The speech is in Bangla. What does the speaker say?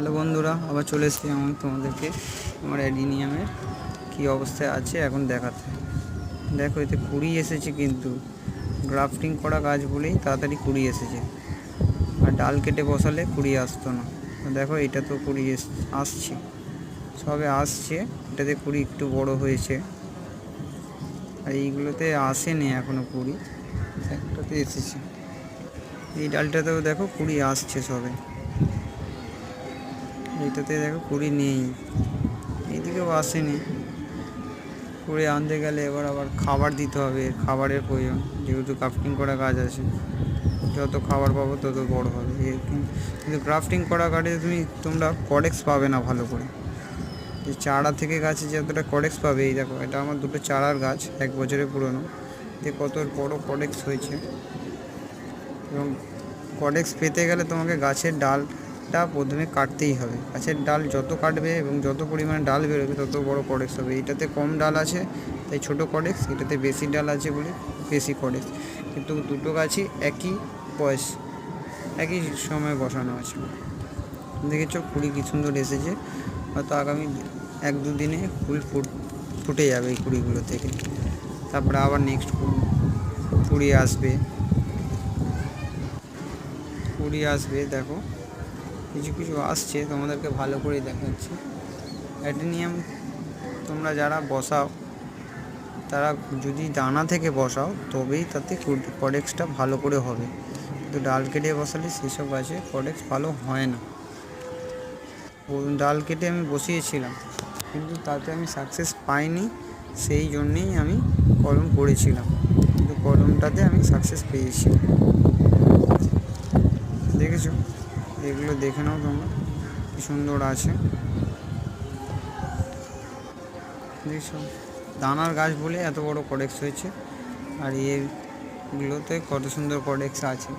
হ্যালো বন্ধুরা, আবার চলে এসেছি আমি তোমাদেরকে আমার অ্যাডিনিয়ামের কী অবস্থায় আছে এখন দেখাতে। দেখো, এতে কুড়ি এসেছে, কিন্তু গ্রাফটিং করা গাছ বলেই তাড়াতাড়ি কুড়ি এসেছে, আর ডাল কেটে বসালে কুড়ি আসতো না। দেখো, এটা তো কুড়ি আসছে, সবে আসছে। এটাতে কুড়ি একটু বড় হয়েছে, আর এইগুলোতে আসেনি এখনও কুড়ি, একটাতে এসেছে। এই ডালটাতেও দেখো কুড়ি আসছে সবে, এইটাতে দেখো কুড়ি নেই, এইদিকেও আসেনি। কুড়ি আনতে গেলে এবার আবার খাবার দিতে হবে, খাবারের প্রয়োজন, যেহেতু গ্রাফটিং করা গাছ আছে। যত খাবার পাবো তত বড় হবে। কিন্তু গ্রাফটিং করা গাছে তোমরা কডেক্স পাবে না ভালো করে। যে চারা থেকে গাছে যতটা কডেক্স পাবে, এই দেখো, এটা আমার দুটো চারার গাছ, 1 বছরের পুরনো। কত বড় কডেক্স হয়েছে। এবং কডেক্স পেতে গেলে তোমাকে গাছের ডালটা প্রথমে কাটতেই হবে। গাছের ডাল যত কাটবে এবং যত পরিমাণে ডাল বেরোবে তত বড় কডেক্স হবে। এটাতে কম ডাল আছে তাই ছোট কডেক্স, এটাতে বেশি ডাল আছে বলে বেশি কডেক্স। কিন্তু দুটো গাছই একই বয়স, একই সময় বসানো আছে। দেখেছো কুড়ি কী সুন্দর এসেছে। হয়তো আগামী 1-2 দিনে ফুল ফুটে যাবে এই কুড়িগুলো থেকে। তারপরে আবার নেক্সট কুড়ি আসবে। দেখো, কিছু কিছু আসছে, তোমাদেরকে ভালো করে দেখাচ্ছি। অ্যাডিনিয়াম তোমরা যারা বসাও, তারা যদি দানা থেকে বসাও তবেই তাতে কডেক্সটা ভালো করে হবে। কিন্তু ডাল কেটে বসালে সেসব গাছে কডেক্স ভালো হয় না। ডাল কেটে আমি বসিয়েছিলাম, কিন্তু তাতে আমি সাকসেস পাইনি, সেই জন্যেই আমি কলম করেছিলাম, কিন্তু কলমটাতে আমি সাকসেস পেয়েছি। দেখেছো, এগুলো দেখে নাও তোমরা, কি সুন্দর আছে। দেখছো, দানার গাছ বলে এত বড় কডেক্স হয়েছে, আর এগুলোতে কত সুন্দর কডেক্স আছে।